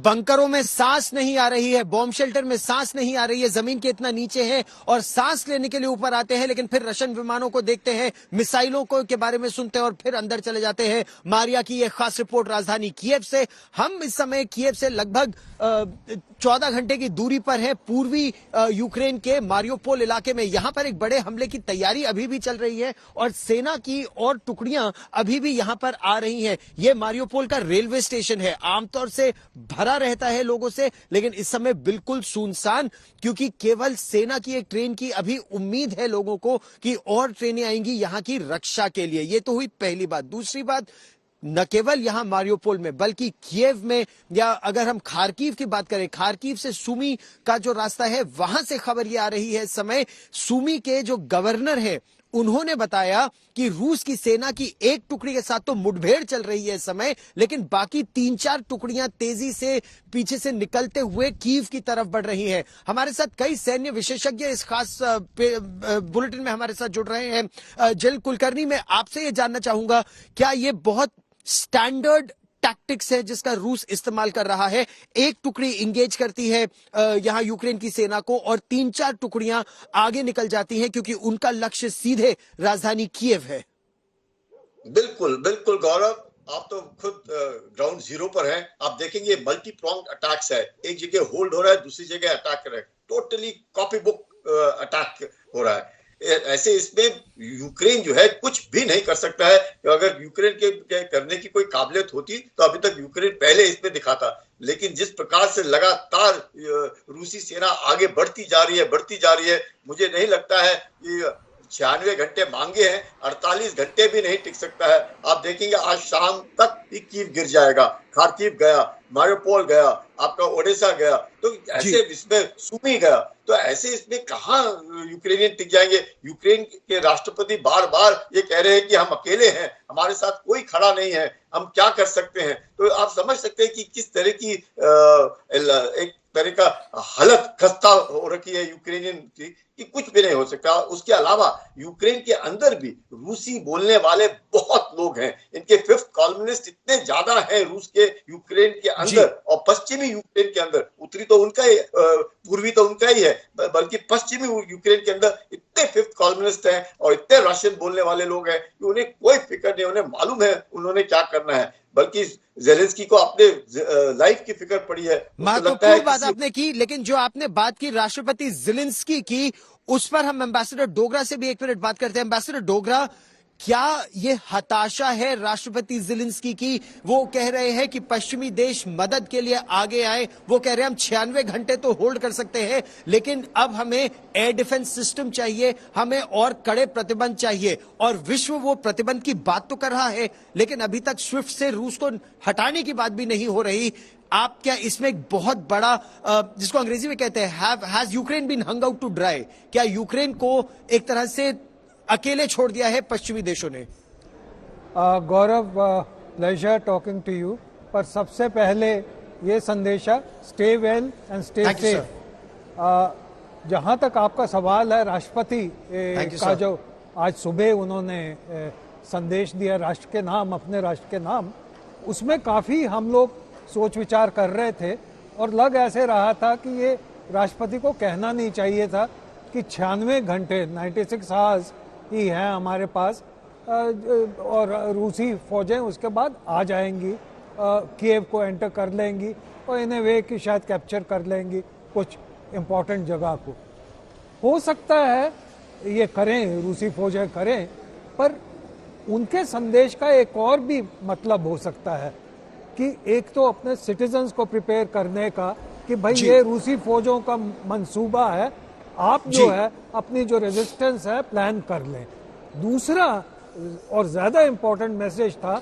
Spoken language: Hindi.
बंकरों में सांस नहीं आ रही है, बॉम्ब शेल्टर में सांस नहीं आ रही है, जमीन के इतना नीचे है और सांस लेने के लिए ऊपर आते हैं, लेकिन फिर रशियन विमानों को देखते हैं, मिसाइलों को के बारे में सुनते हैं और फिर अंदर चले जाते हैं। मारिया की यह खास रिपोर्ट राजधानी कीव से। हम इस समय कीव से लगभग 14 घंटे की दूरी पर है, पूर्वी यूक्रेन के मारियोपोल इलाके में। यहां पर एक बड़े हमले की तैयारी अभी भी चल रही है और सेना की और टुकड़ियां अभी भी यहां पर आ रही हैं। यह मारियोपोल का रेलवे स्टेशन है, आमतौर से भरा रहता है लोगों से, लेकिन इस समय बिल्कुल सुनसान, क्योंकि केवल सेना की एक ट्रेन की अभी उम्मीद है लोगों को कि और ट्रेनें आएंगी यहां की रक्षा के लिए। यह तो हुई पहली बात। दूसरी बात, न केवल यहां मारियोपोल में बल्कि कीव में, या अगर हम खार्किव की बात करें, खार्किव से सुमी का जो रास्ता है वहां से खबर यह आ रही है इस समय। सुमी के जो गवर्नर है उन्होंने बताया कि रूस की सेना की एक टुकड़ी के साथ तो मुठभेड़ चल रही है इस समय, लेकिन बाकी 3-4 टुकड़ियां तेजी से पीछे से निकलते हुए कीव की तरफ बढ़ रही हैं। हमारे साथ कई सैन्य विशेषज्ञ इस खास बुलेटिन में हमारे साथ जुड़ रहे हैं। जिल कुलकर्णी, मैं आपसे यह जानना चाहूंगा, क्या यह बहुत स्टैंडर्ड टैक्टिक्स है जिसका रूस इस्तेमाल कर रहा है? एक टुकड़ी इंगेज करती है यहां यूक्रेन की सेना को और 3-4 टुकड़ियां आगे निकल जाती हैं, क्योंकि उनका लक्ष्य सीधे राजधानी कीव है। बिल्कुल बिल्कुल गौरव, आप तो खुद ग्राउंड जीरो पर हैं। आप देखेंगे मल्टी प्रोंग अटैक्स है, एक जगह होल्ड हो रहा है, दूसरी जगह अटैक कर रहा है, टोटली कॉपी बुक अटैक हो रहा है। ऐसे इसमें यूक्रेन जो है कुछ भी नहीं कर सकता है। अगर यूक्रेन के करने की कोई काबिलियत होती तो अभी तक यूक्रेन पहले इसमें दिखाता, लेकिन जिस प्रकार से लगातार रूसी सेना आगे बढ़ती जा रही है, मुझे नहीं लगता है कि 96 घंटे मांगे हैं, 48 घंटे भी नहीं टिक सकता है। आप देखेंगे आज शाम तक ही कीव गिर जाएगा। खार्किव गया, मारियोपोल गया, आपका ओडेसा गया, तो ऐसे इसमें सुमी गया, तो ऐसे इसमें कहां यूक्रेनियन टिक जाएंगे? यूक्रेन के राष्ट्रपति बार बार ये कह रहे हैं कि हम अकेले हैं, हमारे साथ कोई खड़ा नहीं है, हम क्या कर सकते हैं? तो आप समझ सकते हैं कि किस तरह की एक तरह का हालत खस्ता हो रखी है यूक्रेनियन की, कि कुछ भी नहीं हो सकता। उसके अलावा यूक्रेन के अंदर भी रूसी बोलने वाले बहुत लोग हैं। इनके फिफ्थ कॉलमनिस्ट इतने ज्यादा हैं रूस के यूक्रेन के अंदर और पश्चिमी यूक्रेन के अंदर। उत्तरी तो उनका ही, पूर्वी तो उनका ही है, बल्कि पश्चिमी यूक्रेन के अंदर इतने फिफ्थ कॉलमनिस्ट हैं और इतने रशियन बोलने वाले लोग हैं कि उन्हें कोई फिक्र नहीं, उन्हें मालूम है उन्होंने क्या करना है। बल्कि ज़ेलेंस्की को अपने लाइफ की फिक्र पड़ी है। महत्वपूर्ण बात आपने की, लेकिन जो आपने बात की राष्ट्रपति ज़ेलेंस्की की, उस पर हम एम्बेसडर डोगरा से भी एक मिनट बात करते हैं। एम्बेसडर डोगरा, क्या ये हताशा है राष्ट्रपति ज़ेलेंस्की की? वो कह रहे हैं कि पश्चिमी देश मदद के लिए आगे आए। वो कह रहे हैं हम 96 घंटे तो होल्ड कर सकते हैं, लेकिन अब हमें एयर डिफेंस सिस्टम चाहिए, हमें और कड़े प्रतिबंध चाहिए। और विश्व वो प्रतिबंध की बात तो कर रहा है, लेकिन अभी तक स्विफ्ट से रूस को हटाने की बात भी नहीं हो रही। आप क्या इसमें एक बहुत बड़ा, जिसको अंग्रेजी में कहते हैं, has Ukraine been hung out to dry, क्या यूक्रेन को एक तरह से अकेले छोड़ दिया है पश्चिमी देशों ने? गौरव, प्लेजर टॉकिंग टू यू। पर सबसे पहले ये संदेशा, stay well and stay safe. जहां तक आपका सवाल है, राष्ट्रपति का जो आज सुबह उन्होंने संदेश दिया राष्ट्र के नाम, अपने राष्ट्र के नाम, उसमें काफी हम लोग सोच विचार कर रहे थे और लग ऐसे रहा था कि ये राष्ट्रपति को कहना नहीं चाहिए था कि 96 घंटे 96 आवर्स ही है हमारे पास और रूसी फौजें उसके बाद आ जाएंगी, कीव को एंटर कर लेंगी और इन ए वे कि शायद कैप्चर कर लेंगी कुछ इम्पोर्टेंट जगह को। हो सकता है ये करें, रूसी फौजें करें, पर उनके संदेश का एक और भी मतलब हो सकता है कि एक तो अपने सिटीजन्स को प्रिपेयर करने का कि भाई ये रूसी फौजों का मंसूबा है, आप जो है अपनी जो रेजिस्टेंस है प्लान कर लें। दूसरा और ज्यादा इंपॉर्टेंट मैसेज था